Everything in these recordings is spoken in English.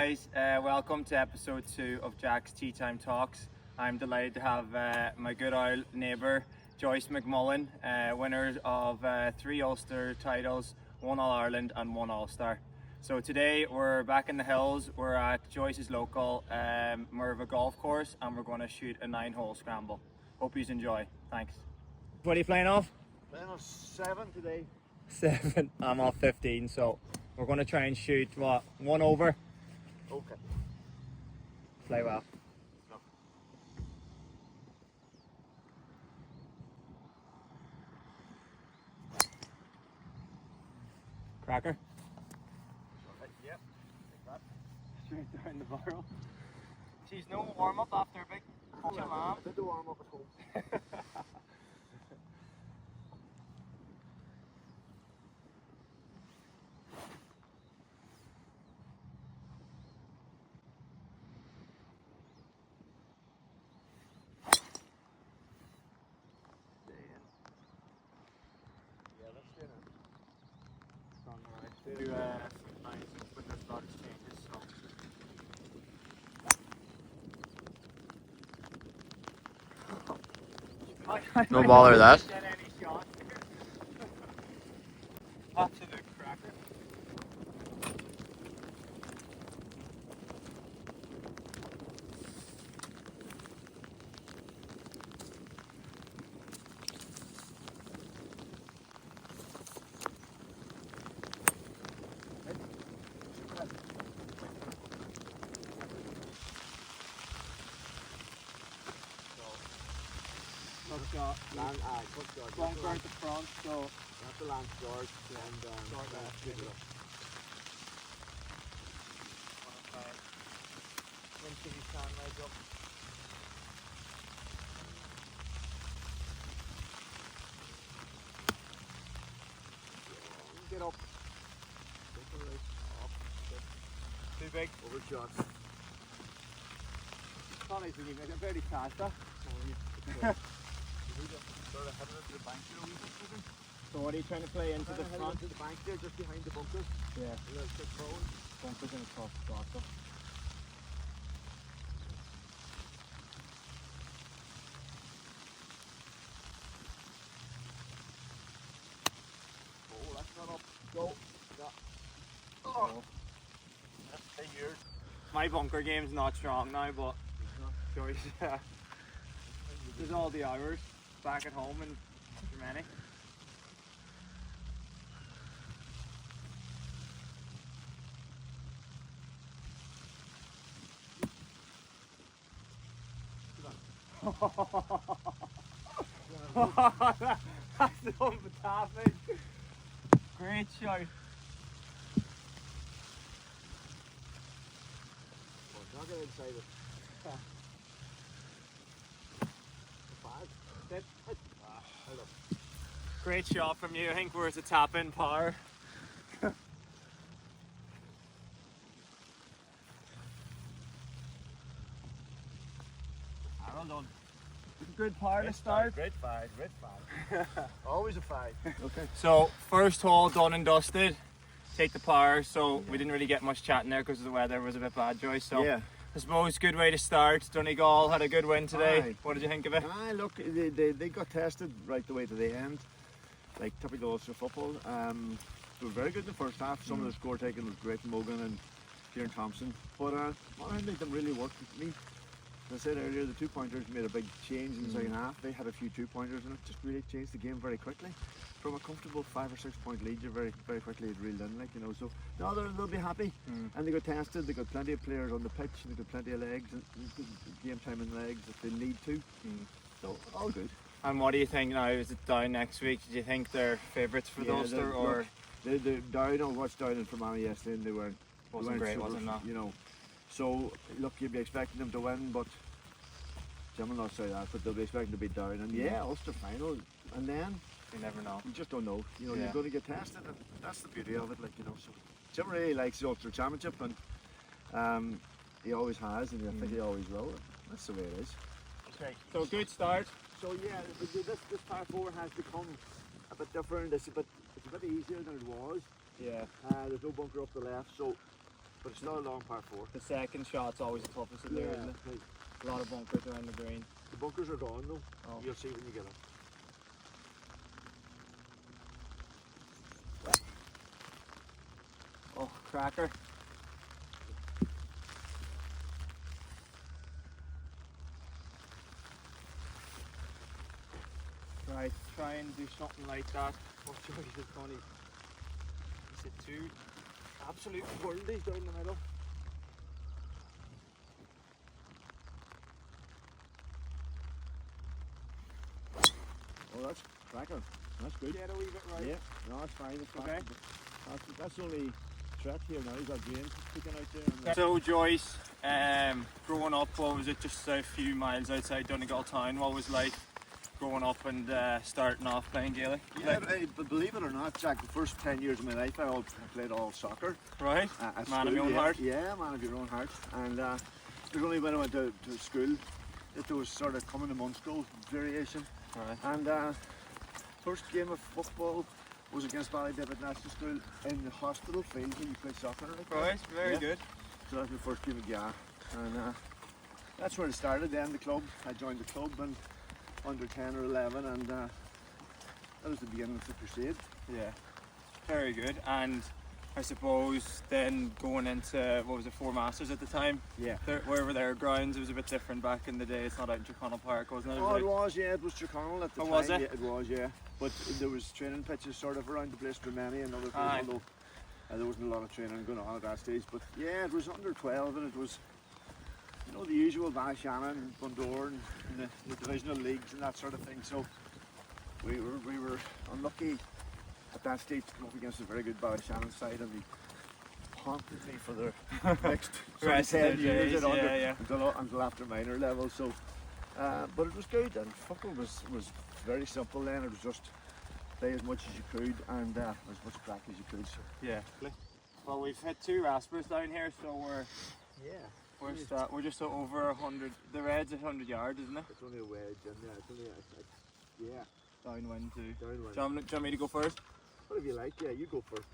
Guys, welcome to episode 2 of Jack's Tea Time Talks. I'm delighted to have my good old neighbour Joyce McMullen, winner of 3 Ulster titles, 1 All-Ireland and 1 All-Star. So today we're back in the hills. We're at Joyce's local Merva golf course and we're going to shoot a 9-hole scramble. Hope you enjoy. Thanks. What are you playing off? Playing off 7 today. 7. I'm off 15, so we're going to try and shoot what, 1 over. Okay. Play well. No. Cracker. Yep. Like that. Straight down the barrel. She's no warm up after a big jam. I did the warm up at home. No bother that. Absolute cracker. Bunker at the front, so Not the land start and pick it up. Get up. too big. Overshot. Funny, so you make it very fast, huh? Sort of heading into the bank there a wee bit. So what are you trying to play into the front? Into the bank there, just behind the bunkers. Yeah, A little bit forward. bunker's in a tough spot though. Oh, that's not up. Go. Yeah. Oh. That's 10 years. My bunker game's not strong now, but Joyce, there's all the hours back at home in Germany. That's fantastic. Great shot. Not get inside it. Sit. Great shot from you. I think we're at a tap in par. Well done. Good par to start. Great 5, great 5. Always a 5. Okay. So first hole done and dusted. Take the par. So we didn't really get much chatting there because the weather was a bit bad, Joyce. So Yeah. I suppose good way to start. Donegal had a good win today. Aye. What did you think of it? Look, they got tested right the way to the end, like typical Ulster football. They were very good in the first half. Some of the score taking was great from Mullen and Kieran Thompson, but I don't think them really worked with me. As I said earlier, the 2-pointers made a big change in the second half. They had a few 2-pointers and it just really changed the game very quickly. From a comfortable 5 or 6 point lead, you're very quickly it reeled in, like, you know. So no, they'll be happy. And they got tested. They got plenty of players on the pitch. They got plenty of legs and game time and legs if they need to. So all good. And what do you think now? Is it down next week? Do you think they're favourites for the Ulster or They're down? I watched down in Fermanagh yesterday and they weren't great, super, wasn't it? You know. So look, you'd be expecting them to win, but Jim will not say that. But they'll be expecting to be down. And yeah, Ulster final, and then you never know. you just don't know. You know, Yeah. you're going to get tested, and that's the beauty of it. Like, you know, so Jim really likes the Ulster Championship, and he always has, and I think he always will. That's the way it is. Okay, so good start. So yeah, this par 4 has become a bit different. It's a bit easier than it was. Yeah. There's no bunker up the left, so but it's not a long par 4. The second shot's always the toughest in there, isn't it? Right. A lot of bunkers around the green. The bunkers are gone though. Oh. You'll see when you get them. Oh, cracker. Right, try and do something like that. Oh, Joyce is funny. Is it two absolute worldies down the middle? Oh, that's cracking. That's good. Get a wee bit right. Yeah, no, it's fine. It's Okay. That's the only threat here now. He's got James sticking out there. And So Joyce, growing up, what was it, just a few miles outside Donegal Town? What was it like growing up and starting off playing Gaelic? yeah, but believe it or not, Jack, the first 10 years of my life I played all soccer. Right? At Man of school, your own yeah. heart? Yeah, man of your own heart. And it was only when I went to school that there was sort of coming to Munster variation. Right. And first game of football was against David National School in the hospital field where you play soccer. Right, very Yeah. good. So that was my first game of GAA. And that's where it started then, the club. I joined the club and under 10 or 11 and that was the beginning of the crusade. Yeah, very good. And I suppose then going into, what was it, Four Masters at the time? Yeah. Where were their grounds? It was a bit different back in the day. It's not out in Tyrconnell Park, wasn't it? Oh, it was, yeah, it was Tyrconnell at the Oh, time. was it? Yeah, it was, yeah. But there was training pitches sort of around the place, Many and other things, Aye. although there wasn't a lot of training going on at that stage. But yeah, it was under 12 and it was, you know, the usual Ballyshannon and Bundoran and the divisional leagues and that sort of thing. So we were unlucky at that stage to come up against a very good Ballyshannon side, and they haunted me for the next sort of Rest of 10 the years days, at under, yeah. until after minor level. So, but it was good, and football was very simple then. It was just play as much as you could and as much crack as you could. So Yeah. Well, we've hit 2 Raspberries down here, so we're just over 100. The red's 100 yards, isn't it? it's only a wedge, and it's only yeah, Downwind too. downwind. Do you want me to go first? Whatever you like, yeah, you go first.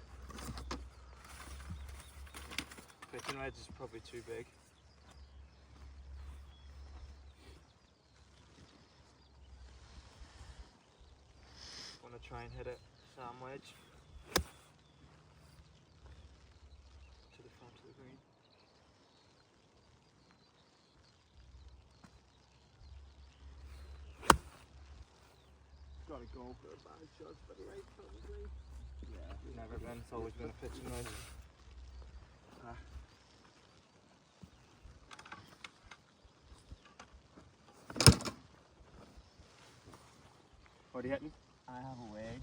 Pitching wedge is probably too big. Want to try and hit it sandwich to the front of the green. Got to go for a bad shot, but right probably. Yeah, never been. It's always been a pitching wedge. What are you hitting? I have a wedge.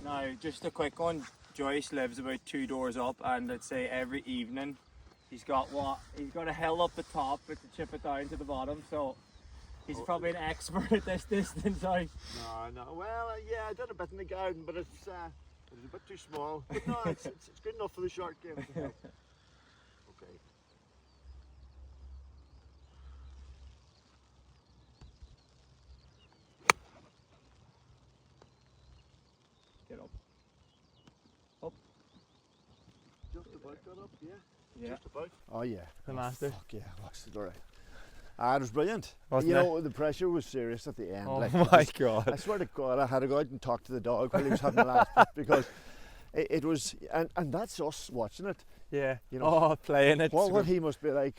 Now, just a quick one. Joyce lives about 2 doors up, and let's say every evening he's got a hill up the top but to chip it down to the bottom. So he's probably an expert at this distance. No. Well, yeah, I done a bit in the garden, but it's a bit too small. But no, it's good enough for the short game. Okay. Get up. Just about got up, yeah. Yeah. Just about. Oh yeah. The Masters. Fuck yeah, watched it alright. It was brilliant. Wasn't you it? know, the pressure was serious at the end. Oh like, my God. I swear to God, I had to go out and talk to the dog while he was having the last bit, because it was, and that's us watching it. Yeah. You know, playing it. What he must be like.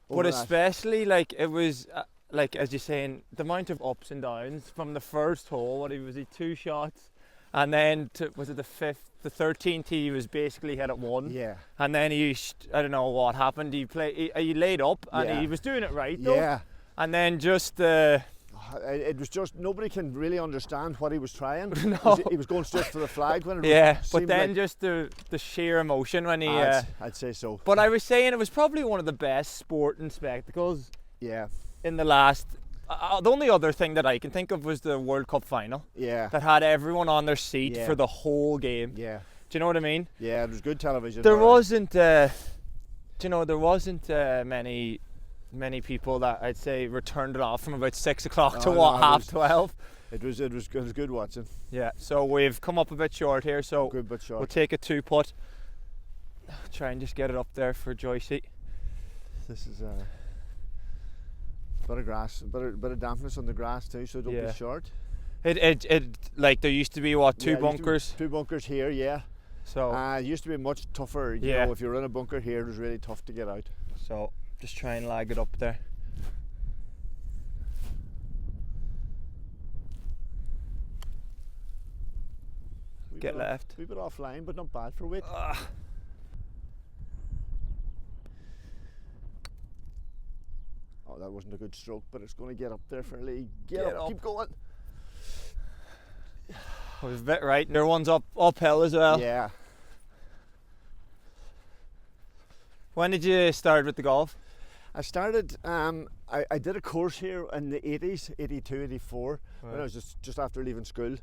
But over that. especially like it was like, as you're saying, the amount of ups and downs from the first hole. What was he 2 shots, and then was it the 13th he was basically hit at 1. Yeah. And then I don't know what happened. He laid up and Yeah. he was doing it right though. Yeah. And then just It was just, nobody can really understand what he was trying. No. He was going straight for the flag when it yeah. was, But seemed then like, just the sheer emotion when he. I'd say so. But I was saying it was probably one of the best sporting spectacles Yeah. in the last. The only other thing that I can think of was the World Cup final Yeah. that had everyone on their seat Yeah. for the whole game. Yeah. Do you know what I mean? Yeah, it was good television. There alright. wasn't, there wasn't many people that I'd say returned it off from about 6 o'clock to Oh, no, it was- 12. It was good watching. Yeah. So we've come up a bit short here. So Good but short. we'll take a 2 putt. Try and just get it up there for Joycey. This is a bit of grass, bit of dampness on the grass too, so don't be short. It like there used to be what, two Yeah, bunkers? Two bunkers here, yeah. So it used to be much tougher. You know, if you're in a bunker here, it was really tough to get out. So just try and lag it up there. Get left. A bit offline, but not bad for weight. Oh, that wasn't a good stroke, but it's going to get up there fairly. Get up. Keep going. I was a bit right. Their one's uphill as well. Yeah. When did you start with the golf? I started, I did a course here in the 80s, 82, 84, when I was just after leaving school,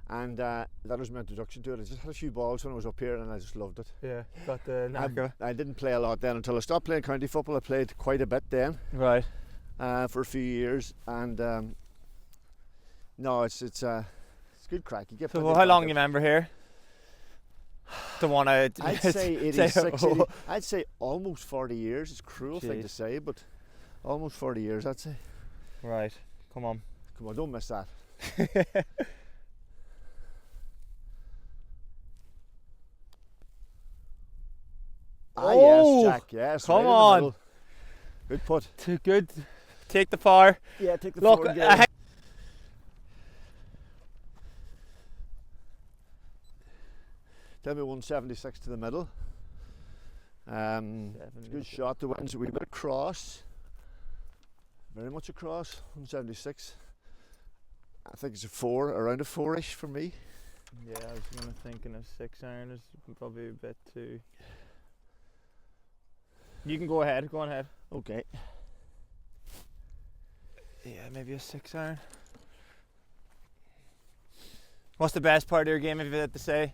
and that was my introduction to it. I just had a few balls when I was up here and I just loved it. Yeah, got the knack. I didn't play a lot then until I stopped playing county football. I played quite a bit then. Right. For a few years, and no, it's good crack. You get. So how long do you remember here? The one I'd say 86, 80, I'd say almost 40 years. It's a cruel thing to say, but almost 40 years, I'd say. Right, come on, don't miss that. Yes, Jack, yes. Come on. Good putt. Too good. Take the par. Yeah, take the par. Tell me 176 to the middle. It's a good shot. The wind's a wee bit across. Very much across. 176. I think it's around a 4-ish for me. Yeah, I was kind of thinking of 6 iron is probably a bit too. You can go ahead. Go on ahead. Okay. Yeah, maybe a 6 iron. What's the best part of your game, if you had to say?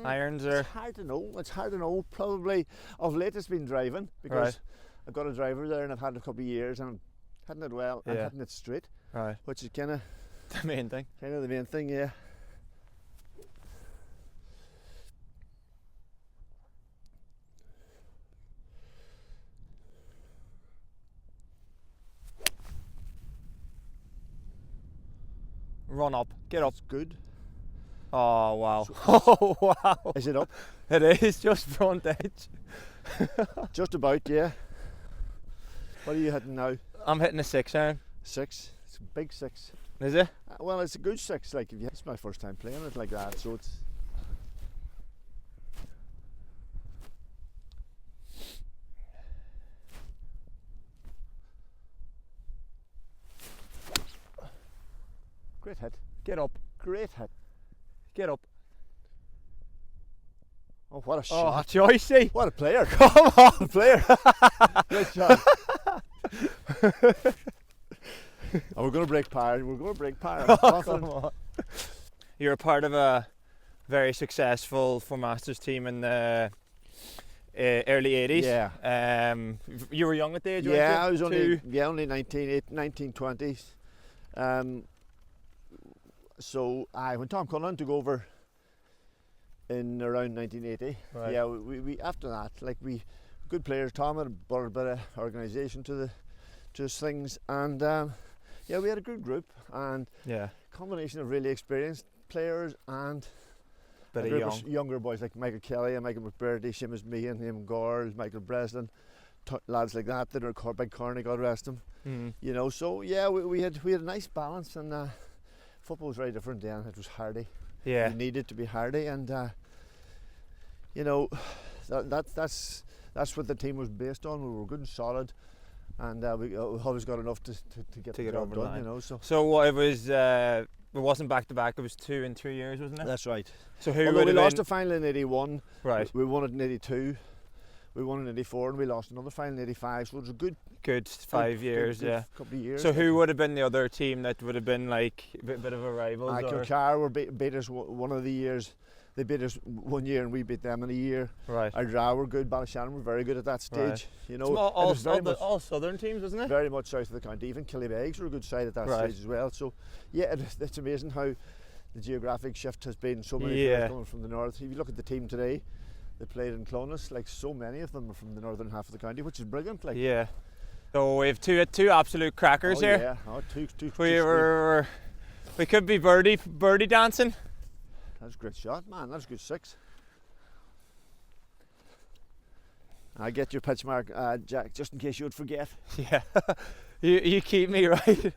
Irons or? It's hard to know. It's hard to know. Probably of late it's been driving, because I've got a driver there and I've had it a couple of years and I'm hitting it well and hitting it straight. Right. Which is kind of the main thing. Kind of the main thing, yeah. Run up. Get up. That's good. Oh wow. Oh wow. Is it up? It is, just front edge. Just about, yeah. What are you hitting now? I'm hitting a 6 iron. 6? It's a big 6. Is it? Well, it's a good 6. Like, it's my first time playing it like that, so it's. Great hit. Get up. Great hit. Get up. Oh, what a shot. Oh, Joycey. What a player. Come on. What a player. Good shot. Oh, we're going to break par. We're going to break par. Oh, come on. You're a part of a very successful Four Masters team in the early 80s. Yeah. You were young at the age, yeah, weren't you? I was only 19, 20s. So when Tom Cullen took over in around 1980, yeah, we after that, like, we good players. Tom had brought a bit of organisation to his things, and yeah, we had a good group, and combination of really experienced players and bit a group of of younger boys like Michael Kelly and Michael McBurney, same as me, and Eamon Gore, Michael Breslin, lads like that are big Keaney, God rest him. You know, so yeah, we had a nice balance, and football was very different then. It was hardy. Yeah. You needed to be hardy, and you know, that's what the team was based on. We were good and solid, and we always got enough to get the job done. You know, so it was. It wasn't back to back. It was 2 in 2 years, wasn't it? That's right. So who Although would we have lost been? a final in 81. Right. We won it in 82. We won in 84, and we lost another final in 85. So it was a good 5 years, good couple of years. So who would have been the other team that would have been like a bit of a rival? Kilcar were beat us one of the years. They beat us one year and we beat them in a year. Right. Ardra were good. Ballyshannon were very good at that stage. Right. You know, all southern teams, wasn't it? Very much south of the county. Even Killybegs were a good side at that stage as well. So yeah, it's amazing how the geographic shift has been. So many players coming from the north. If you look at the team today, They played in Clonus, like so many of them are from the northern half of the county, which is brilliant. Like, Yeah. So we have two absolute crackers here. Yeah, two We could be birdie dancing. That's a great shot, man. That's a good 6. I get your pitch mark, Jack, just in case you would forget. Yeah. you keep me right.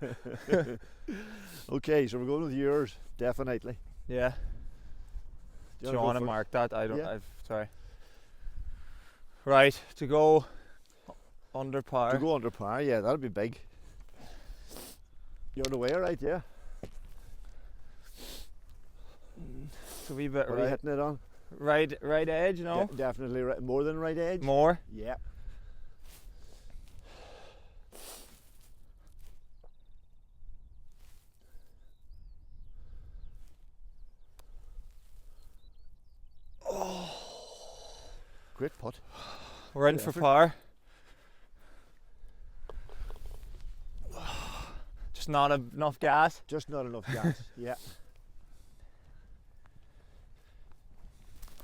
Okay, so we're going with yours, definitely. Yeah. Do you want to mark that? I don't. Yeah. Sorry. Right, to go under par. To go under par, yeah, that'll be big. You're the way, right? Yeah. It's a wee bit What are you hitting it on? Right edge, no? Definitely right, more than right edge. More? Yeah. Great putt. We're in for par. Just not enough gas. Just not enough gas. Yeah.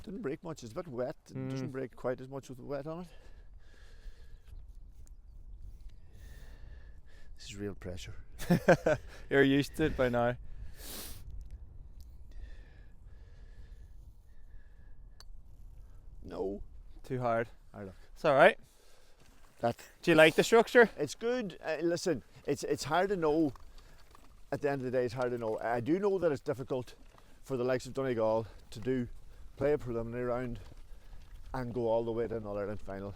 Didn't break much. It's a bit wet. It doesn't break quite as much with the wet on it. This is real pressure. You're used to it by now. No. Too hard. Look. It's alright. Do you like the structure? It's good. Listen, it's hard to know. At the end of the day, it's hard to know. I do know that it's difficult for the likes of Donegal to play a preliminary round and go all the way to an All-Ireland final.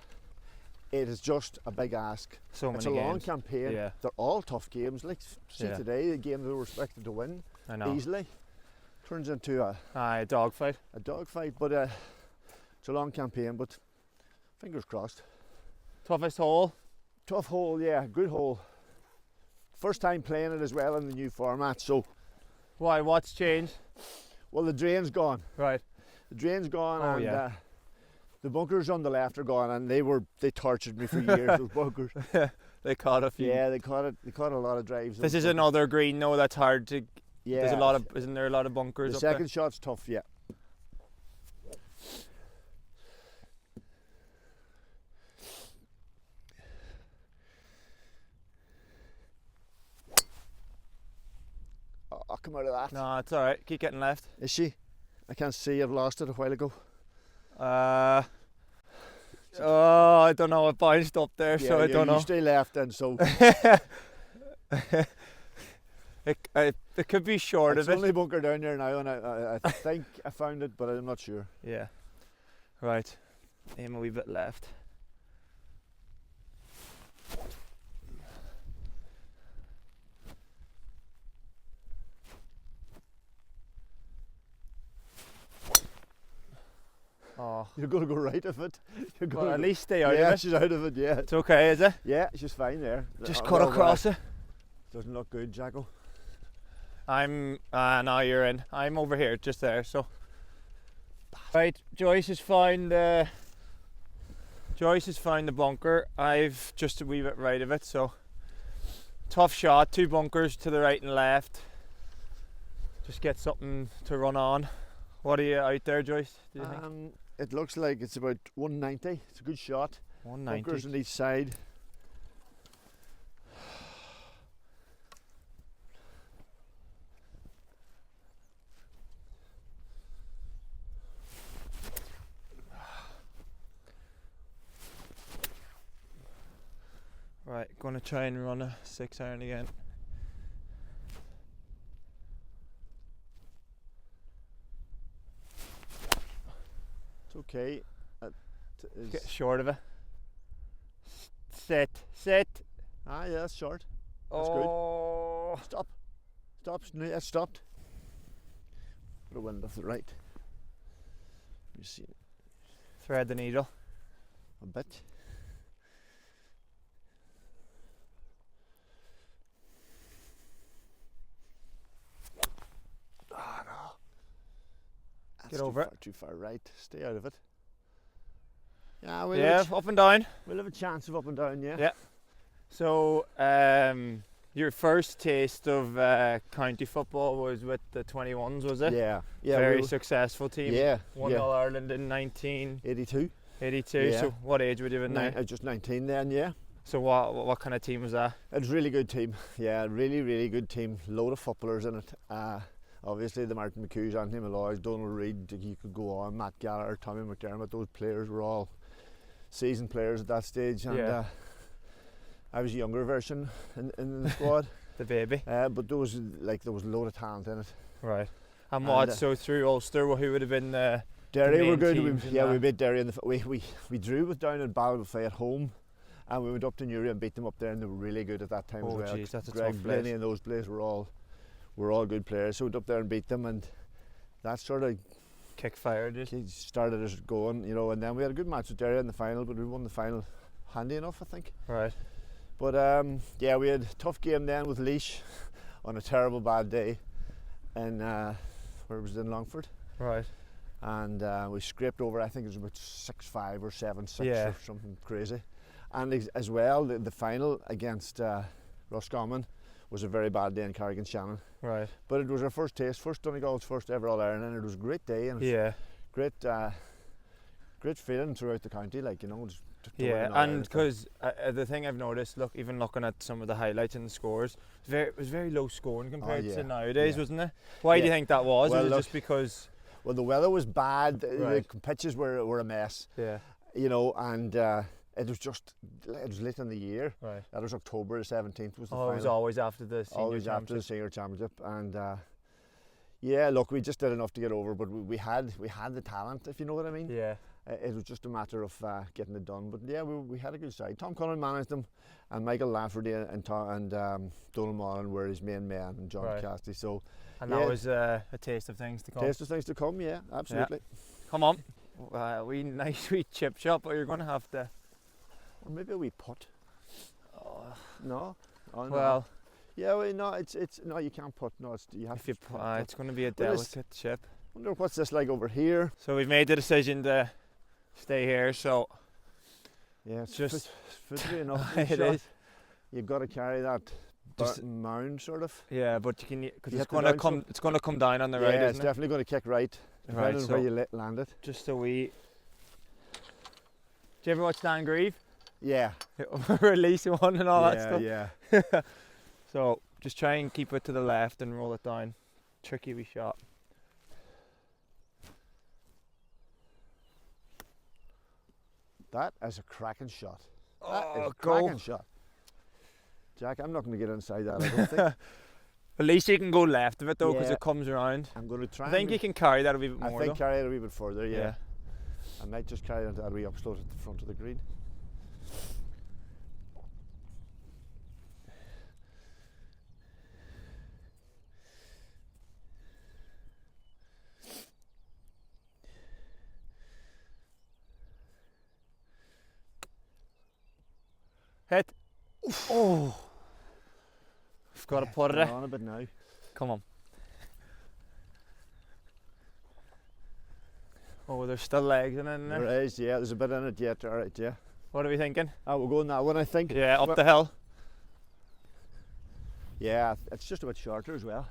It is just a big ask. So many It's a long games. campaign. Yeah. They're all tough games. Like see today, a game they were expected to win I know. easily turns into Aye, dogfight. a dogfight. But it's a long campaign. But fingers crossed. Toughest hole. Tough hole, yeah, good hole. First time playing it as well in the new format. So, Why? What's changed? well, the drain's gone. Right. The drain's gone, Oh, and yeah. the bunkers on the left are gone, and they tortured me for years. Those bunkers. They caught a few. Yeah, they caught it. They caught a lot of drives. This those is bunkers. another green though that's hard to. Yeah. There's a lot of. Isn't there a lot of bunkers The up second shot's tough. Yeah. I'll come out of that. there? No, it's alright. Keep getting left. Is she? I can't see. I've lost it a while ago. Oh, I don't know. It bounced up there, so I don't know. You stay left, then. So it could be short it's of it. only bunker down there now, and I think I found it, but I'm not sure. Yeah. Right. Aim a wee bit left. Oh. You're going to go right of it. You're Well, going at least stay out yeah, of it. she's out of it. Yeah. It's okay, is it? Yeah, she's fine there. Just Oh, cut well, across it. Doesn't look good, Jacko. I'm now you're in. I'm over here, just there. So, right, Joyce has found the bunker. I've just a wee bit right of it. So, tough shot. 2 bunkers to the right and left. Just get something to run on. What are you out there, Joyce? Do you think? It looks like it's about 190. It's a good shot. 190. Bunkers on each side. Right, gonna try and run a 6-iron again. It's okay. Get short of it. Sit. Ah, yeah, that's short. That's Oh. good. Stop. No, that's stopped. Put a wind off the right. You see it Thread the needle. a bit. Ah, no. That's Get over too far right. Stay out of it. Yeah, Yeah, up and down. we'll have a chance of up and down, yeah. Yeah. So, Your first taste of county football was with the 21s, was it? Yeah. Very successful team. Yeah. Won All-Ireland in 1982. 82. Yeah. So what age would you have been now? Just 19 then, yeah. So what kind of team was that? It was a really good team. Yeah, really good team. Load of footballers in it. Obviously the Martin McHughes, Anthony Malloys, Donald Reid, you could go on, Matt Gallagher, Tommy McDermott. Those players were all seasoned players at that stage, and I was a younger version in the squad. The baby. But there was a load of talent in it. Right. And what? So through Ulster, who would have been the Derry were good. We beat Derry in we drew with down at Ballybofey at home, and we went up to Newry and beat them up there, and they were really good at that time as well. Oh, jeez, that's a Greg tough Blaney place. and those players were all good players. So we went up there and beat them, and that sort of kick fired just started us going, you know. And then we had a good match with Derry in the final, but we won the final handy enough, I think. Right. But we had a tough game then with Laois on a terrible bad day, and where it was in Longford. Right. And we scraped over. I think it was about 6-5 or 7-6 or something crazy. And as well, the final against Roscommon was a very bad day in Carrigan-Shannon. Right. But it was our first Donegal's first ever All-Ireland, and it was a great day, and it was great feeling throughout the county, like, you know. And because the thing I've noticed, even looking at some of the highlights and the scores, it was very low scoring compared to nowadays, wasn't it? Why do you think that was? Well, was it just because? Well, the weather was bad. The pitches were a mess. Yeah. You know, and it was late in the year. Right. That was October the 17th was the final. It was always after the senior championship. And yeah, look, we just did enough to get over, but we had the talent, if you know what I mean. Yeah. It was just a matter of getting it done. But yeah, we had a good side. Tom Cullen managed them, and Michael Lafferty and Donald Mullen were his main men, and John Cassidy. So, and that was a taste of things to come. Taste of things to come, yeah, absolutely. Yeah. Come on, nice sweet chip shot, but you're going to have to. Or maybe a wee putt. No. Oh, no. Well. Yeah, well, no, it's no, you can't putt. No, you have to. It's going to be a delicate chip. Wonder what's this like over here. So we've made the decision to stay here. So yeah, it's just footy enough. It is. You've got to carry that mound sort of. Yeah, but you can because it's going to come. It's going to come down on the right. Yeah, isn't it's definitely going to kick right. Right, so where you land it. Just a wee. Do you ever watch Dan Grieve? Yeah. Release one and all that stuff. Yeah. So just try and keep it to the left and roll it down. Tricky wee shot. That is a cracking shot. That is a cracking shot. Jack, I'm not going to get inside that, I don't think. At least you can go left of it though, because it comes around. I'm going to try. I think you can carry that a wee bit more. I think carry it a wee bit further, yeah. I might just carry it a wee upslope at the front of the green. Hit. Oh. I've got to put it on a bit now. Come on. Oh, there's still legs in there. There is, yeah. There's a bit in it yet. All right, yeah. What are we thinking? We'll go on that one, I think. Yeah, up the hill. Yeah, it's just a bit shorter as well.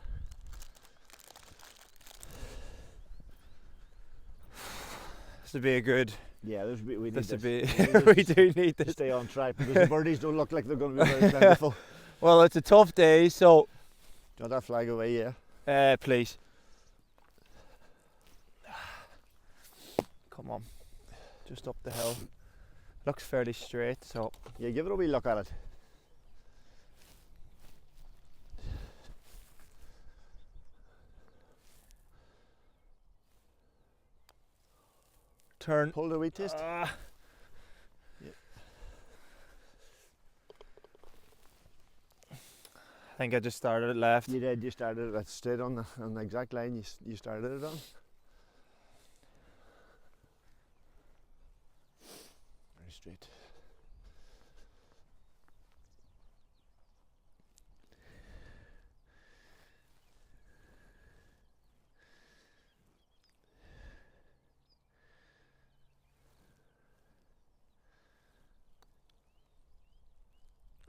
This would be a good. Yeah, we need this. We do need this. Stay on track because the birdies don't look like they're going to be very plentiful. Well, it's a tough day, so. Do you want that flag away? Yeah. Please. Come on, just up the hill. Looks fairly straight, so. Yeah, give it a wee look at it. Turn. Pull the wee twist. Yeah. I think I just started it left. You did. You started it straight on the exact line. You started it on. Very straight.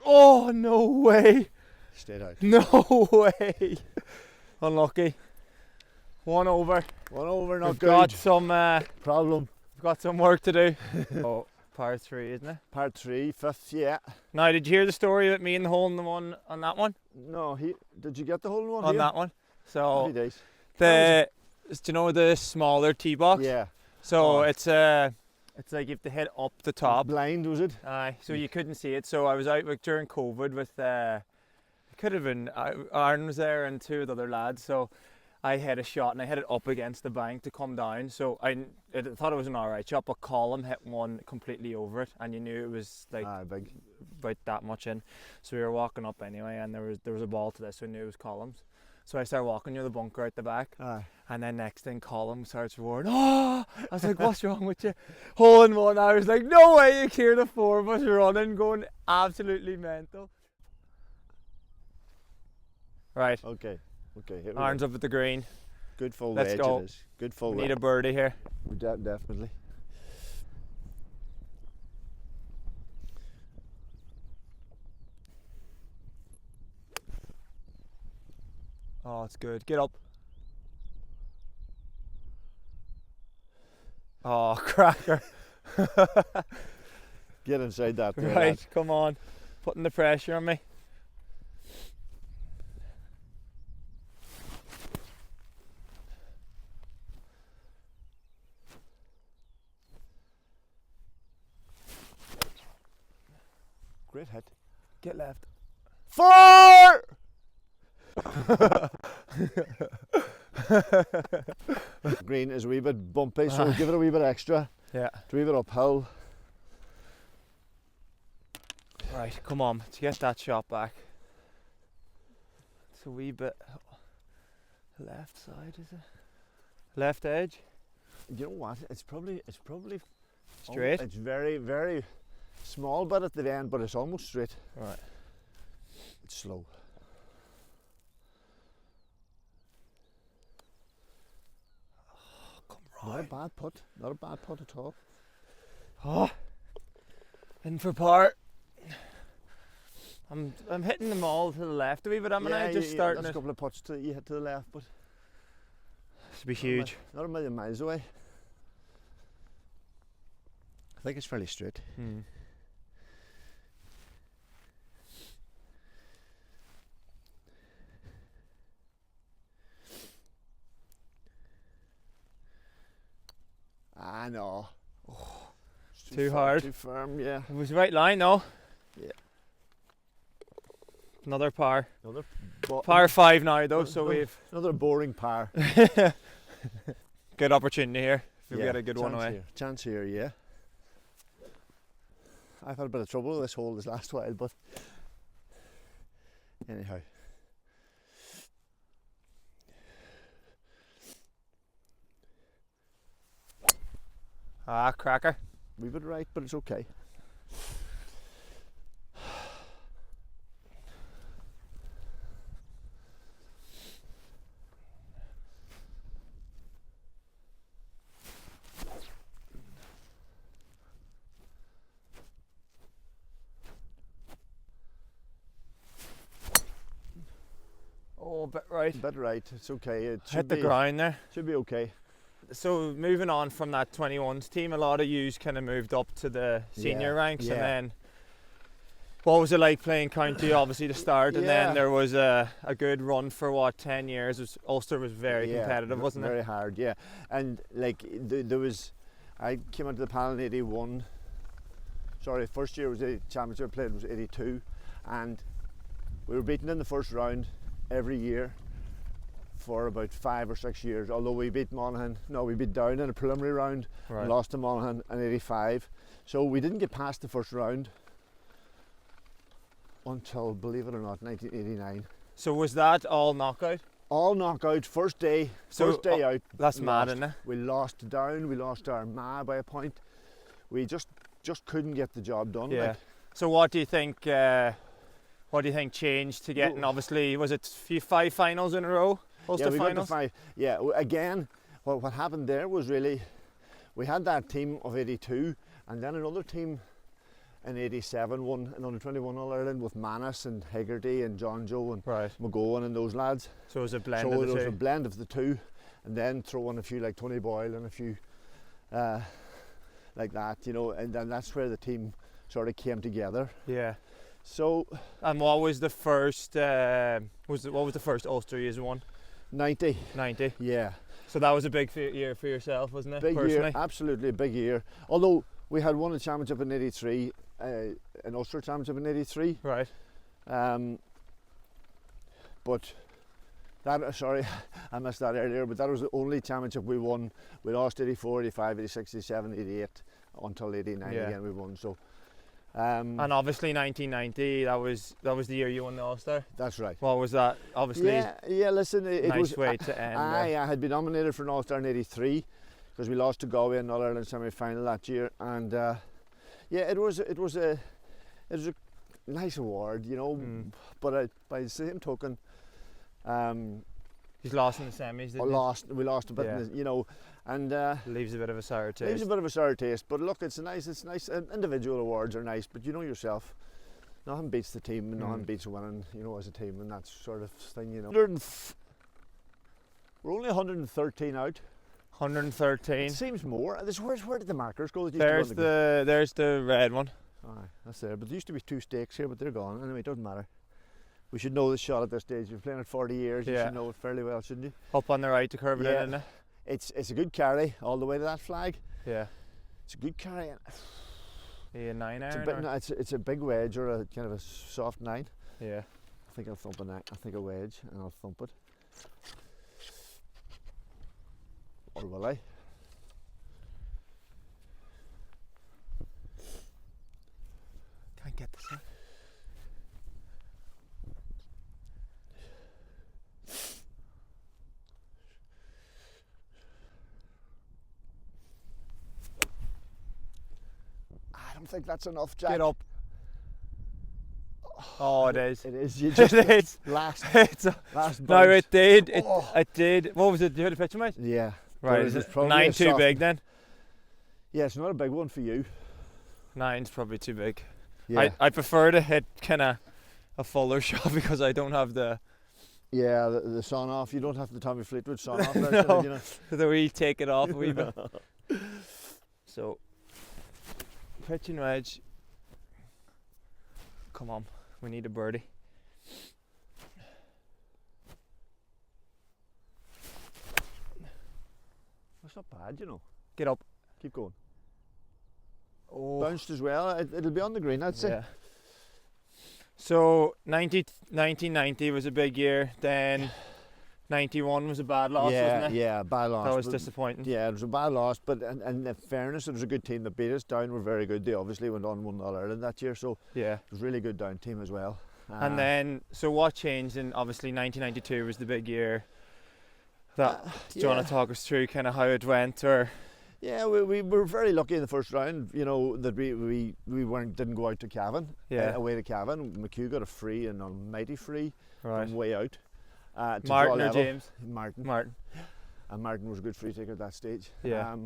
Oh, no way. Stayed out. No way. Unlucky. 1 over. 1 over, not We've good. got some Problem. we've got some work to do. Oh, par 3, isn't it? Part 3, 5th, yeah. Now, did you hear the story about me and the hole in the one on that one? No, did you get the hole in one On here? that one. So Happy days. do you know the smaller tee box? Yeah. So Oh. it's like you have to hit up the top. Blind, was it? Aye, so you couldn't see it. So I was out during COVID with it could have been Aaron was there and 2 of the other lads. So I had a shot and I hit it up against the bank to come down. So I thought it was an alright shot, but Colm hit one completely over it, and you knew it was like Big. about that much in. So we were walking up anyway, and there was a ball to this, so I knew it was Colm's. So I started walking near the bunker out the back, and then next thing Colm starts roaring, "Oh!" I was like, "What's wrong with you?" Hole in one. I was like, "No way!" You hear the 4 of us running, going absolutely mental. Right. Okay. Here we Aaron's go. up at the green. Good full Let's wedge go. it is. Good full We wedge. need a birdie here. Definitely. Oh, it's good. Get up. Oh, cracker. Get inside that. There, Right, lad. come on. Putting the pressure on me. Great hit. Get left. 4! Green is a wee bit bumpy, so we'll give it a wee bit extra. Yeah. It's a wee bit uphill. Right, come on. To get that shot back. It's a wee bit left side, is it? Left edge. You know what? It's probably Straight. It's very, very small bit at the end, but it's almost straight. Right. It's slow. Not a bad putt. Not a bad putt at all. Oh, in for par. I'm hitting them all to the left a wee bit, am I? Just starting There's it. a couple of putts you hit to the left, but This would be huge. not a million miles away. I think it's fairly straight. I know. Oh, it's Too hard. Too firm, yeah. It was the right line though. Yeah. Another par. Another Par 5 now though, so we've another boring par. good opportunity here. If we Yeah, get a good one chance away. here. Chance here, yeah. I've had a bit of trouble with this hole this last while, but anyhow. Ah, cracker. We bit right, but it's okay. Oh, a bit right. Bit right, it's okay. It should Hit the be, ground there. should be okay. So moving on from that 21s team, a lot of yous kind of moved up to the senior ranks, and then what was it like playing county? Obviously to start, and then there was a good run for 10 years. Ulster was very competitive, wasn't it? Very hard, yeah. And like there was, I came into the panel in 81. Sorry, first year was the championship I played was 82, and we were beaten in the first round every year for about 5 or 6 years, although we beat Monaghan, we beat Down in a preliminary round and lost to Monaghan in 85. So we didn't get past the first round until, believe it or not, 1989. So was that all knockout? All knockout, first day out. That's mad, isn't it? We lost to Down, we lost to Armagh by a point. We just couldn't get the job done. Yeah. Like. So what do you think changed to getting, obviously, was it 5 finals in a row? Ulster we finals? got to 5. Yeah, again, what happened there was really, we had that team of 82, and then another team in '87 won an under-21 All-Ireland with Manus and Hegarty and John Joe and McGowan and those lads. So it was a blend so of the it was two. a blend of the two, and then throw in a few like Tony Boyle and a few like that, you know, and then that's where the team sort of came together. Yeah. So. And what was the first? What was the first Ulster you won? 90. 90. Yeah. So that was a big year for yourself, wasn't it? Big personally? year, absolutely a big year. Although we had won a championship in '83, an Ulster championship in '83. Right. But that, sorry, I missed that earlier, but that was the only championship we won. We lost '84, '85, '86, '87, '88 until '89 again we won. So. And obviously 1990, that was the year you won the Ulster. That's right. What was that? Obviously. Yeah. Listen, it nice was way to end. I had been nominated for an All-Star in '83 because we lost to Galway in All-Ireland semi-final that year, and it was a nice award, you know. But by the same token, he's lost in the semis. We lost a bit, in the, you know, and leaves a bit of a sour taste. Leaves a bit of a sour taste. But look, it's nice. Individual awards are nice, but you know yourself, nothing beats the team, and nothing beats winning, you know, as a team, and that sort of thing, you know. We're only 113 out. 113. It seems more. Where did the markers go? There's the red one. Aye, that's there. But there used to be 2 stakes here, but they're gone. Anyway, it doesn't matter. We should know this shot at this stage. You've playing it 40 years. You should know it fairly well, shouldn't you? Up on the right to curve it in, isn't it? It's a good carry all the way to that flag. Yeah. It's a good carry. A 9 iron. It's a big wedge or a kind of a soft 9. Yeah. I think I'll thump a 9. I think a wedge, and I'll thump it. Or will I? Can't get this in. I don't think that's enough, Jack. Get up. Oh, it is. It is. You just it's last no, bounce. it did. It did. What was it? Did you have the picture, mate? Yeah. Right. Is it 9 too big then? Yeah, it's not a big one for you. 9's probably too big. Yeah. I prefer to hit kind of a fuller shot because I don't have the. Yeah, the sun off. You don't have the Tommy Fleetwood sun off. No, you know. the wee take it off a wee bit. So, pitching wedge. Come on, we need a birdie. That's not bad, you know. Get up. Keep going. Oh. Bounced as well. It'll be on the green, I'd say. Yeah. So 1990 was a big year. Then 91 was a bad loss, wasn't it? Yeah, bad loss. That was disappointing. Yeah, it was a bad loss, but in fairness, it was a good team that beat us. Down were very good. They obviously went on and won All-Ireland that year, so yeah, it was a really good Down team as well. And then, so what changed? In obviously 1992 was the big year. Do you want to talk us through kind of how it went, or? Yeah, we were very lucky in the first round, you know, that we didn't go out to Cavan, away to Cavan. McHugh got a free, and almighty free, from way out. Martin or James? Martin. And Martin was a good free taker at that stage. Yeah.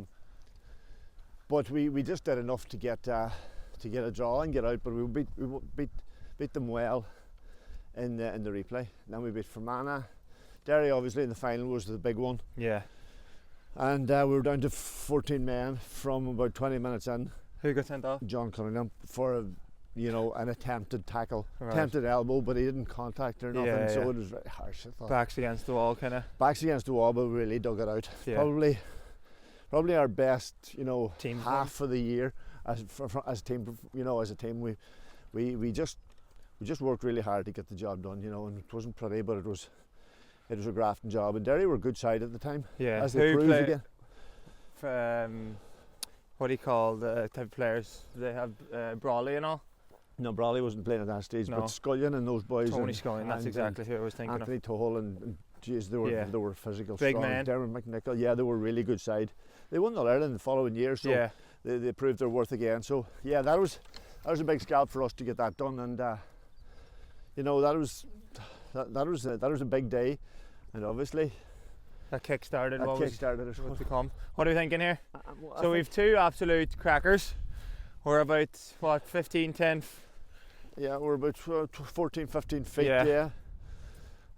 But we just did enough to get a draw and get out, but we beat them well in the replay. Then we beat Fermanagh. Derry obviously in the final was the big one. Yeah. And we were down to 14 men from about 20 minutes in. Who got sent off? John Cunningham for an attempted tackle, attempted elbow, but he didn't contact or nothing, so it was very harsh, I thought. Backs against the wall, kind of. Backs against the wall, but we really dug it out. Yeah. Probably our best, team half of the year as a team. As a team, we just worked really hard to get the job done. And it wasn't pretty, but it was a grafting job. And Derry were a good side at the time. Yeah. As they proved again. What do you call the type of players? They have Brawley and all. No, Brawley wasn't playing at that stage, but Scullion and those boys. Tony Scullion, that's exactly who I was thinking Anthony of. Tohol and geez, they were physical, big strong. Men. Dermot McNichol, they were a really good side. They won All-Ireland the following year, so they proved their worth again. So yeah, that was a big scalp for us to get that done, and that was a big day, and obviously that kick-started what was to come. What are we thinking here? So we've two absolute crackers. We're about, what, 15, 10? Yeah, we're about 14, 15 feet, Yeah. yeah.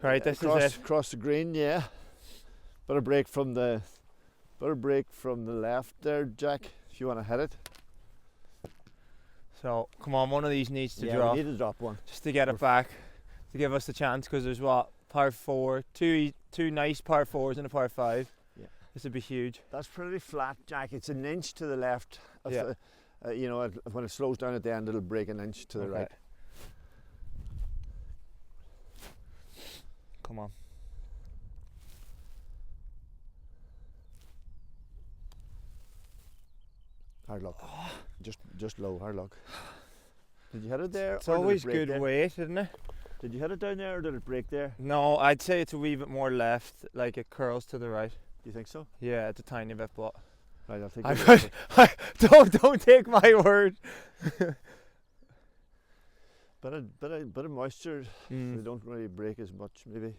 Right, this across, is it. Across the green, yeah. Bit of break from the left there, Jack, if you want to hit it. So, come on, one of these needs to yeah, drop. we need to drop one. Just to get it back, to give us the chance, because there's what, par 4, two nice par 4s and a par 5. Yeah. This would be huge. That's pretty flat, Jack. It's an inch to the left. Yeah. You know, when it slows down at the end, it'll break an inch to the right. Come on. Hard luck. Just low, hard luck. Did you hit it there? It's or did it always break good there? weight, isn't it? Did you hit it down there or did it break there? No, I'd say it's a wee bit more left, like it curls to the right. Do you think so? Yeah, it's a tiny bit, but Right, I'll take don't take my word. Bit of moisture. Mm. They don't really break as much, maybe.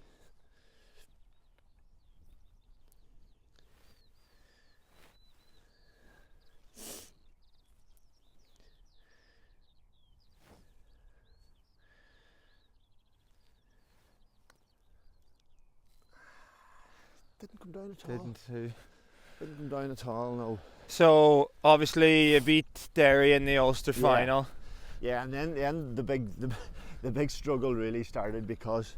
Didn't come down at all. Didn't come down at all, no. So obviously you beat Derry in the Ulster Yeah. final. Yeah, and then the big struggle really started because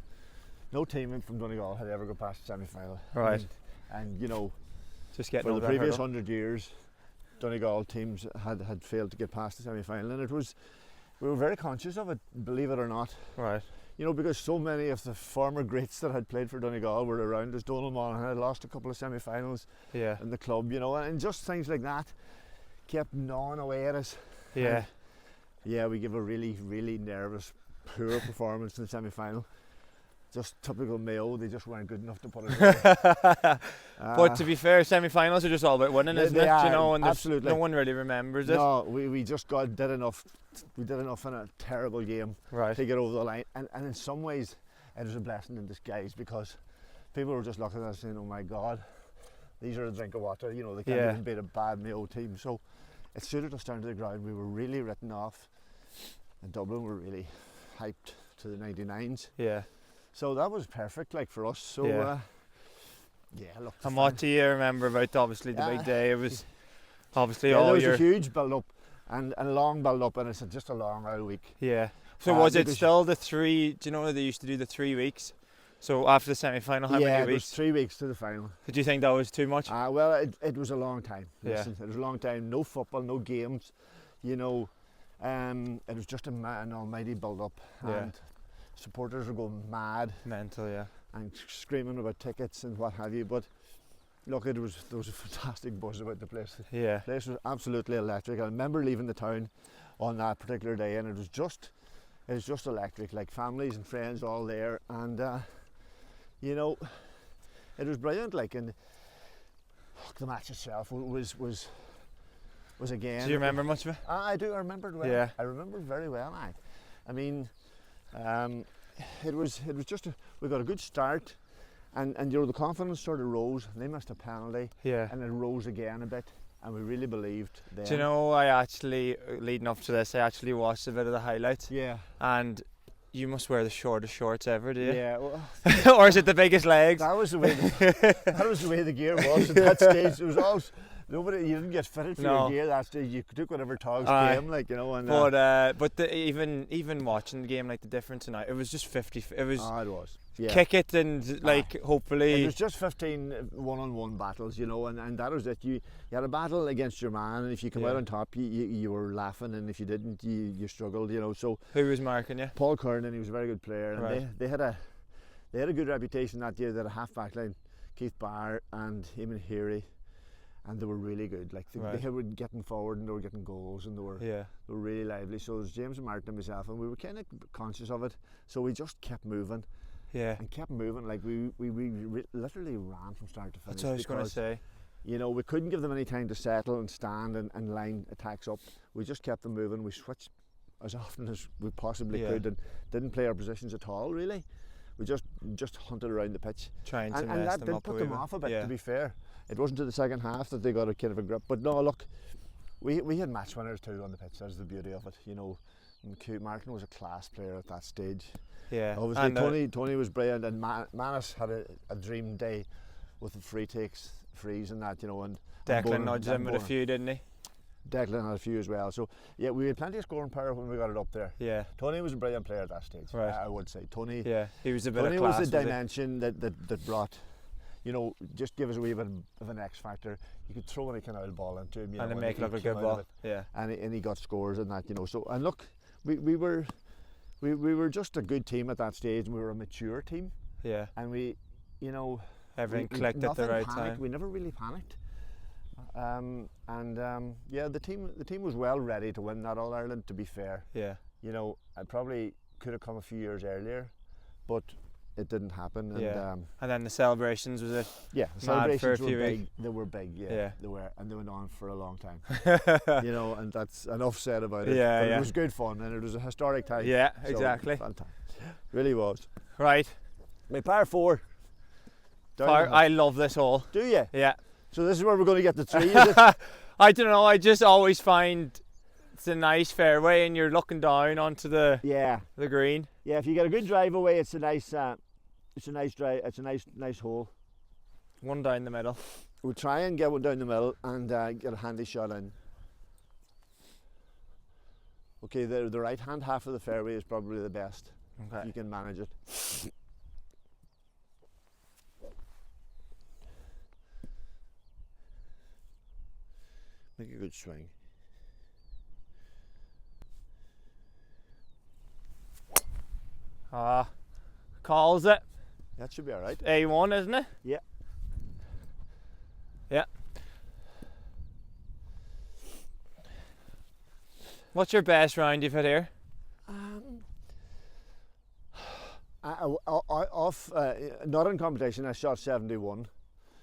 no team from Donegal had ever got past the semi-final. Right. And you know, Just getting for over the that previous hurdle. 100 years, Donegal teams had failed to get past the semi-final, and we were very conscious of it, believe it or not. Right. You know, because so many of the former greats that had played for Donegal were around us. Donald Mullen had lost a couple of semi-finals Yeah. in the club, you know, and just things like that kept gnawing away at us. Yeah. And yeah, we gave a really, really nervous, poor performance in the semi-final. Just typical Mayo, they just weren't good enough to put it away. But to be fair, semi-finals are just all about winning, isn't they it? are, You know, and absolutely. no one really remembers it. No, we just did enough. We did enough in a terrible game Right. to get over the line, and in some ways it was a blessing in disguise because people were just looking at us saying, "Oh my God, these are a drink of water." You know, they can't Yeah. even beat a bad Mayo team. So it suited us down to the ground. We were really written off, and Dublin were really hyped to the 99s. Yeah. So that was perfect, like for us. So Yeah. yeah, look. And what do you remember about obviously the big day? It was obviously Yeah, there all was your a huge build up and a long build up, and it's just a long old week. yeah. So was it because- still the 3? Do you know they used to do the 3 weeks? So after the semi-final, how yeah, many it was weeks? 3 weeks to the final. Did you think that was too much? Well, it was a long time. Yeah. Listen, it was a long time. No football, no games. You know, it was just an almighty build up, Yeah. and supporters were going mad Mental, yeah. and screaming about tickets and what have you. But look, there was a fantastic buzz about the place. Yeah. The place was absolutely electric. I remember leaving the town on that particular day, and it was just electric. Like families and friends all there, and you know, it was brilliant. Like, and the match itself was again. Do you remember much of it? I do. I remember it well. Yeah. I remember it very well. I mean, it was just we got a good start, and you know the confidence sort of rose. They missed a penalty, Yeah. and it rose again a bit, and we really believed then. Do you know, I actually, leading up to this, I actually watched a bit of the highlights. Yeah. And you must wear the shortest shorts ever, do you? Yeah. Well, Or is it the biggest legs? that was the way. That was the way the gear was at that stage. It was all. Nobody, you didn't get fitted for No. your gear that stage. You took whatever togs Aye. came, like, you know. And But even watching the game, like the difference tonight, it was just 50. It was it was. Yeah. kick it and like It hopefully. was just 15 one-on-one battles, you know, and that was it. You had a battle against your man, and if you come Yeah. out on top, you were laughing, and if you didn't, you struggled, you know. So Who was marking you? Paul Kernan, he was a very good player, and Right. they had a good reputation that year. They had a half-back line, Keith Barr and Eamon Heary, and they were really good. Like Right. they were getting forward and they were getting goals, and they were really lively. So it was James and Martin and myself, and we were kind of conscious of it. So we just kept moving. Yeah. And kept moving, like we literally ran from start to finish. That's what I was going to because, say. You know, we couldn't give them any time to settle and stand and line attacks up. We just kept them moving. We switched as often as we possibly Yeah. could, and didn't play our positions at all, really. We just hunted around the pitch. Trying to And mess that them did up put a them wee bit. off a bit, Yeah. to be fair. It wasn't to the second half that they got a kind of a grip. But no, look, we had match winners too on the pitch. That's the beauty of it. You know, Martin was a class player at that stage. Yeah. Obviously, Tony was brilliant, and Manus had a dream day with the frees and that, you know. And Declan nudged him with a few, didn't he? Declan had a few as well. So yeah, we had plenty of scoring power when we got it up there. Yeah. Tony was a brilliant player at that stage. Right. I would say Tony. Yeah, he was a bit Tony of class. Was the dimension that brought, you know, just give us a wee bit of an X factor. You could throw any kind of ball into him, you and know, make it look a good ball. Yeah. And he got scores and that, you know. So and look, we were just a good team at that stage, and we were a mature team. Yeah. And we, you know, everything clicked at the right time. We never really panicked. Yeah, the team was well ready to win that All Ireland. To be fair, yeah, you know, I probably could have come a few years earlier, but it didn't happen. And then the celebrations, was it? Yeah, the celebrations were big. They were big. Yeah, they were, and they went on for a long time. You know, and that's enough said about it. Yeah, but it was good fun, and it was a historic time. Yeah, so exactly. Fantastic. Really was. Right. My par 4. I love this hole. Do you? Yeah. So this is where we're going to get the 3, is it? I don't know, I just always find it's a nice fairway and you're looking down onto the green. Yeah, if you get a good drive away, it's a nice drive. It's a nice hole. One down the middle. We'll try and get one down the middle and get a handy shot in. Okay, the right hand half of the fairway is probably the best. Okay. You can manage it. Make a good swing. Calls it. That should be alright. A1, isn't it? Yeah. Yeah. What's your best round you've had here? Not in competition, I shot 71.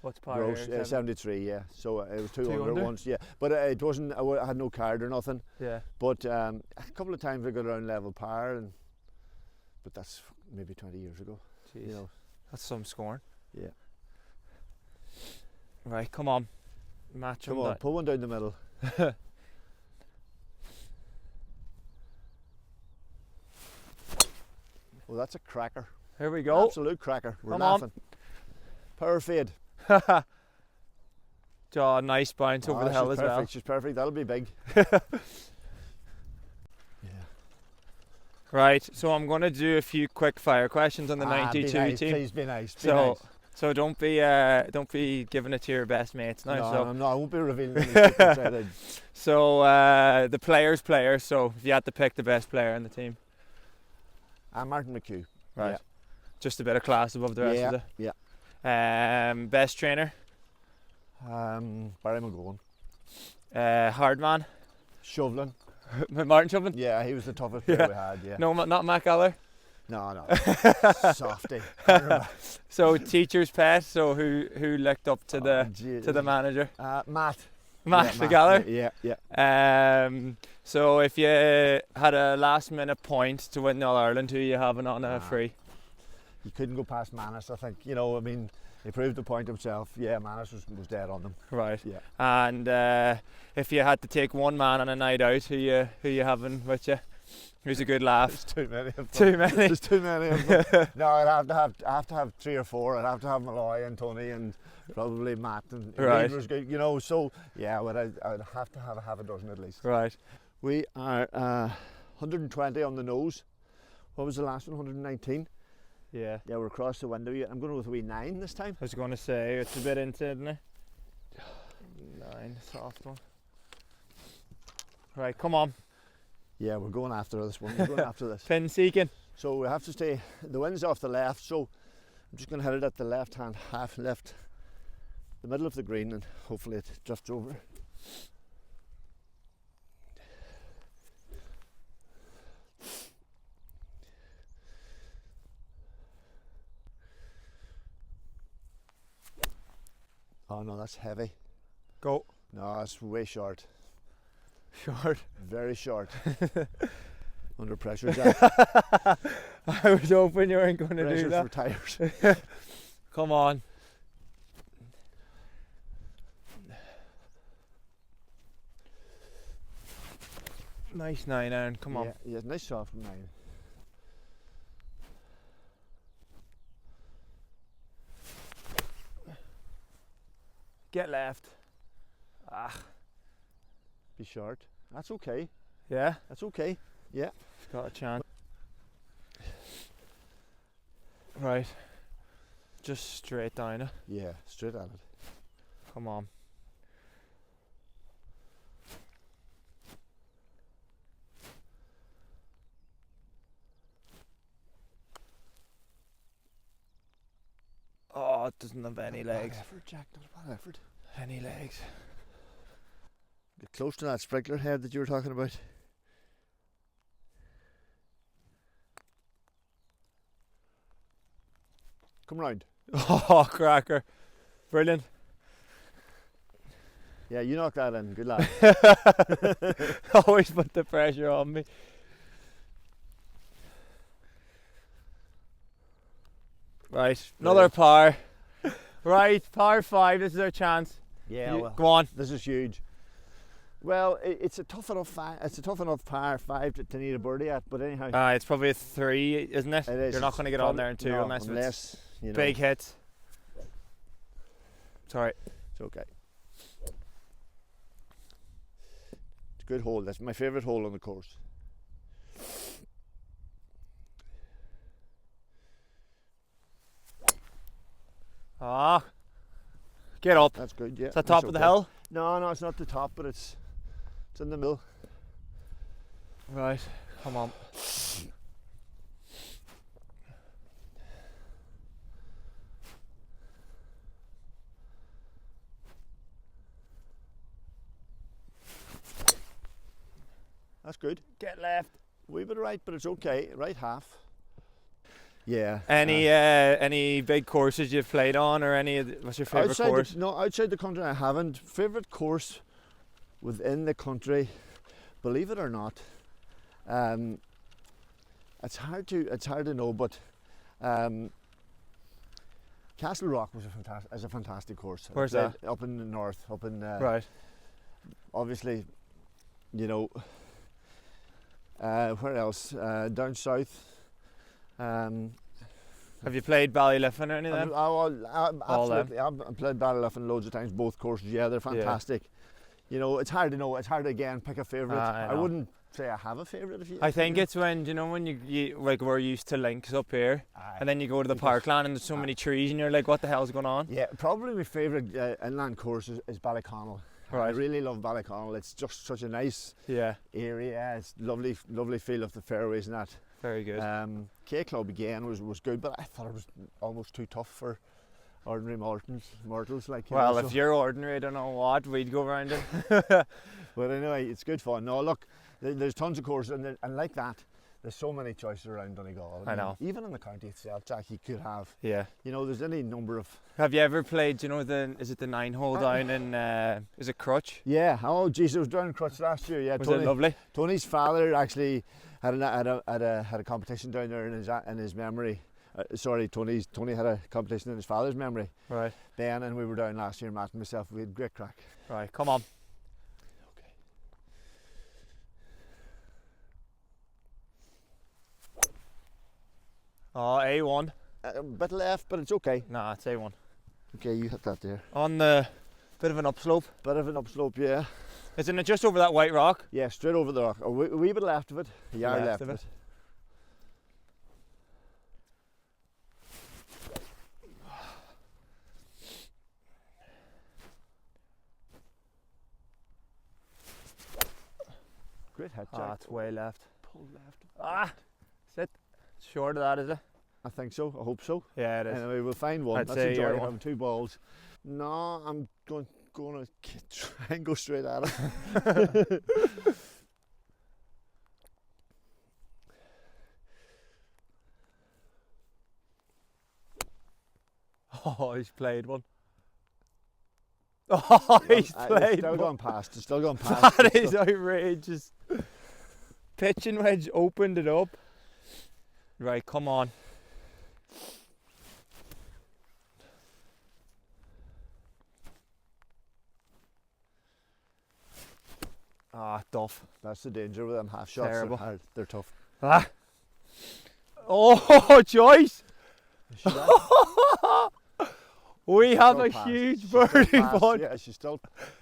What's par gross? here? 73, yeah. So it was 2 under? under once, yeah. But it wasn't. I had no card or nothing. Yeah. But a couple of times I got around level par, but that's maybe 20 years ago. Jeez. You know. That's some scoring. Yeah. Right, come on. Match Come on, pull one down the middle. Well, that's a cracker. Here we go. Absolute cracker. We're Come laughing. on. Power fade. Oh, nice bounce over the hill as well. She's perfect. That'll be big. Right, so I'm going to do a few quick fire questions on the 92 nice. team. Please be nice. So don't be giving it to your best mates now. No, I won't be revealing any. So the player's player. So if you had to pick the best player in the team, Martin McHugh. right? Yeah. Just a bit of class above the rest of the. Yeah. Best trainer. Barry McGowan. Hard man. Shoveling. Martin Shoveling. Yeah, he was the toughest player we had. Yeah. No, not Mac Aller. No. Softy. So teacher's pet. So who looked up to the manager? Matt. The Galler. Yeah. So if you had a last minute point to win the All Ireland, who are you having on a free? You couldn't go past Manus, I think. You know, I mean, he proved the point himself. Yeah, Manus was dead on them. Right. Yeah. And if you had to take one man on a night out, who you having with you? Who's a good laugh? There's too many of them. Too many? There's too many of them. No, I'd have to have 3 or 4. I'd have to have Malloy and Tony and probably Matt and right. was good, you know. So yeah, but I'd have to have a half a dozen at least. Right. We are 120 on the nose. What was the last one? 119. Yeah. Yeah, we're across the window yet. I'm going with a wee 9 this time. I was going to say it's a bit into, isn't it? 9, soft one. Right, come on. Yeah, we're going after this one. We're going after this. Pin seeking. So we have to stay. The wind's off the left, so I'm just going to hit it at the left hand half left, the middle of the green, and hopefully it drifts over. Oh no, that's heavy. Go. No, it's way short. Short. Very short. Under pressure, Jack. I was hoping you weren't going to do that. For tires. Come on. Nice 9 iron, come on. Yeah, nice soft 9. Get left. Be short. That's okay. Yeah? That's okay. Yeah. Got a chance. Right. Just straight down it. Yeah, straight at it. Come on. Oh, it doesn't have any legs. Bad effort, Jack. Not a bad effort. Any legs. Get close to that sprinkler head that you were talking about. Come round. Oh, cracker. Brilliant. Yeah, you knocked that in. Good lad. Always put the pressure on me. Right, another par. Right, par 5. This is our chance. Yeah, well, go on. This is huge. Well, it's a tough enough par 5 to need a birdie at, but anyhow. It's probably a 3, isn't it? It is. You're not going to get on there in 2 no, unless it's you know, big hits. It's alright. It's okay. It's a good hole. That's my favourite hole on the course. Ah, get up. That's good. Yeah. It's the top of the hill. No, it's not the top, but it's in the middle. Right, come on. That's good. Get left. A wee bit right, but it's okay. Right half. Yeah. Any big courses you've played on, or what's your favourite course? Outside the country I haven't. Favourite course within the country, believe it or not, it's hard to know, but Castle Rock is a fantastic course. Where's that? Up in the north, right. Obviously, you know. Where else? Down south. Have you played Ballyliffin or any of them? Absolutely. I've played Ballyliffin loads of times, both courses. Yeah, they're fantastic. Yeah. You know, it's hard to know. It's hard to again pick a favourite. I wouldn't say I have a favourite. I think it's when when you like we're used to links up here, and then you go to the parkland and there's so many trees, and you're like, what the hell's going on? Yeah, probably my favourite inland course is Ballyconnell. Right. I really love Ballyconnell. It's just such a nice area. It's lovely feel of the fairways and that. Very good. K Club again was good, but I thought it was almost too tough for ordinary mortals like. Well, if you're ordinary, I don't know what we'd go around it. But anyway, it's good fun. No, look, there's tons of courses, and like that, there's so many choices around Donegal. I know. Even in the county itself, Jack, you could have. Yeah. You know, there's any number of. Have you ever played? Is it the 9-hole down in? Is it Crutch? Yeah. Oh, geez, I was down in Crutch last year. Yeah. Was it lovely? Tony's father actually had a competition down there in his memory. Tony had a competition in his father's memory. Right. Ben and we were down last year, Matt and myself. We had great crack. Right. Come on. Okay. Oh, A1. A bit left, but it's okay. Nah, it's A1. Okay, you hit that there. On the bit of an upslope. Bit of an upslope, yeah. Isn't it just over that white rock? Yeah, straight over the rock. A wee bit left of it. A yard left of it. Great hit, Jack. Ah, it's way left. Pull left. Ah, sit. Short of that, is it? I think so. I hope so. Yeah, it is. Anyway, we'll find one. I'd say enjoy having 2 balls. No, I'm going to try and go straight at it. Oh, he's played one. Oh, he's played It's still one. gone past. It's still gone past. That is outrageous. Pitching wedge opened it up. Right, come on. Ah, tough. That's the danger with them half shots. Terrible. They're hard. They're tough. Ah. Oh, Joyce! We have Still a passed. huge She's still birdie passed. putt. Yeah, she's still.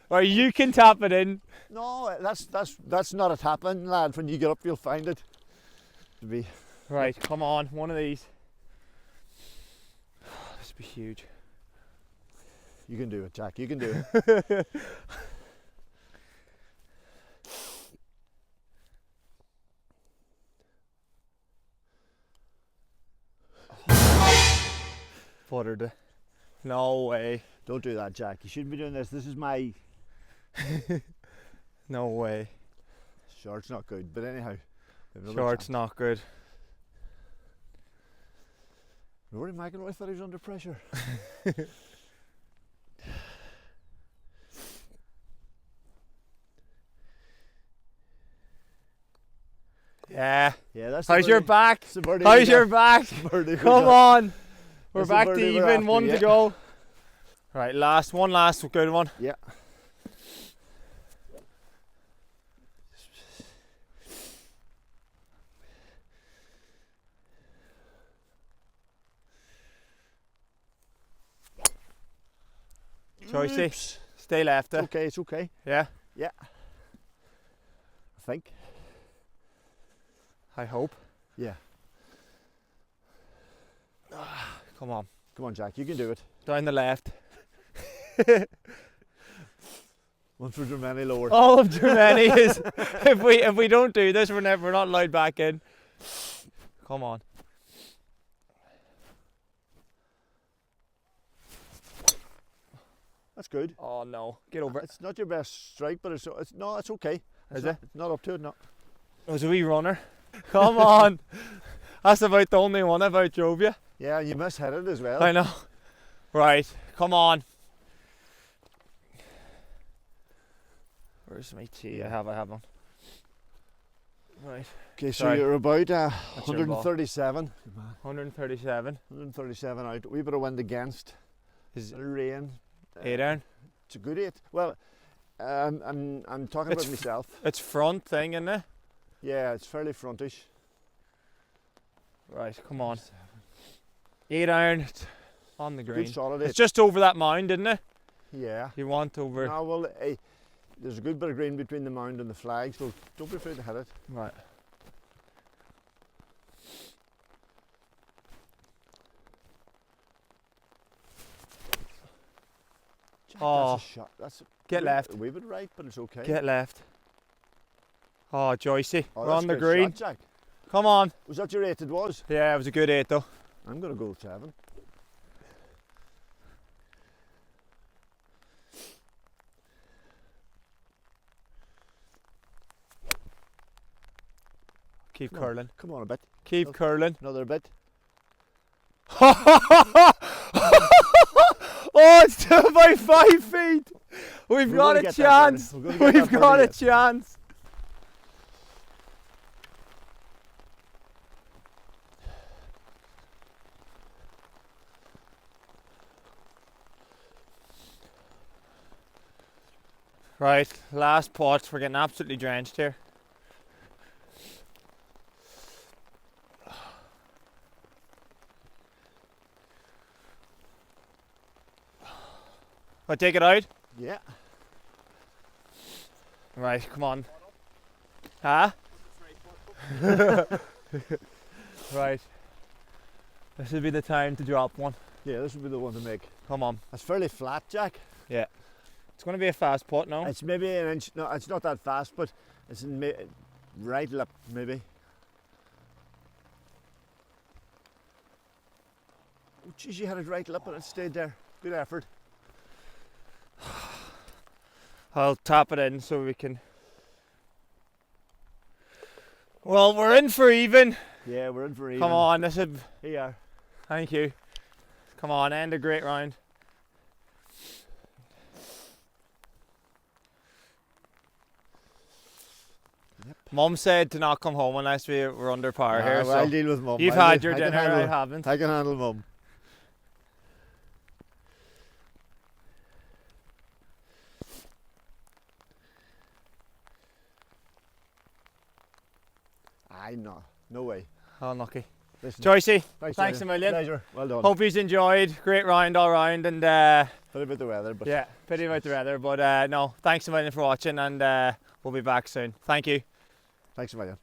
Right, you can tap it in. No, that's not a tap in, lad. When you get up, you'll find it. To be. Right, come on, one of these. This would be huge. You can do it, Jack. You can do it. Buttered it. No way. Don't do that, Jack. You shouldn't be doing this. This is my. No way. Short's not good, but anyhow. we have another Short's chance. not good. Rory McIlroy thought he was under pressure. Yeah. Yeah, that's. How's your back? That's the birdie How's we your got. back? Birdie we Come got. on. We're That's the back to birdie we're even, after, one yeah. to go. Right, one last good one. Yeah. Joycey, Oops. stay left. It's okay, it's okay. Yeah, Yeah. I think. I hope. Yeah. Come on, Come on, Jack, you can do it. down the left. One for Germany lower. All of Germany is. If we don't do this, we're not allowed back in. Come on. That's good. Oh no, get over it. It's not your best strike, but it's okay. Is It's it? not up to it, no. It was a wee runner. Come on. That's about the only one I've out drove you. Yeah, you mishit it as well. I know. Right, come on. Where's my tee? I have one. Right, Okay, so Sorry. you're about your ball. 137. 137. 137 out. A wee bit of wind against. Is A little rain. 8 iron? It's a good 8. Well, I'm talking It's about myself. It's front thing, isn't it? Yeah, it's fairly frontish. Right, come on. 8 iron it's on the green. Good solid It's 8. just over that mound, isn't it? Yeah. You want over. No, well, there's a good bit of green between the mound and the flag, so don't be afraid to hit it. Right. Jack, Oh. that's a shot. That's Get left. A wee bit right, but it's okay. Get left. Oh, Joycey, Oh, we're that's on a the good green. shot, Jack. Come on. Was that your 8? It was. Yeah, it was a good 8 though. I'm going to go 7. Keep Come on. curling. Come on a bit. Keep Oh. curling. Another bit. Oh, it's to about 5 feet. We've We're got gonna a get that chance. birdie. We're gonna get We've that got birdie a yet. chance. Right, last pot. We're getting absolutely drenched here. I take it out. Yeah. Right, come on. Huh? Right. This would be the time to drop one. Yeah, this would be the one to make. Come on. It's fairly flat, Jack. It's going to be a fast putt now. It's maybe an inch. No, it's not that fast, but it's in right lip, maybe. Oh, geez, you had it right lip and it stayed there. Good effort. I'll tap it in so we can. Well, we're in for even. Yeah, we're in for even. Come on, this is. Here you are. Thank you. Come on, end a great round. Mum said to not come home unless we were under par here. well, I'll So deal with Mum. you've I'll had deal- your I can dinner, I handle- haven't. I can handle Mum. No way. Unlucky. Listen, Joycey, thanks thanks a million. Pleasure. Well done. Hope you've enjoyed. Great round all round, and Pity about the weather, but yeah, pity about the weather. But no, thanks a million for watching, and we'll be back soon. Thank you. thanks a million.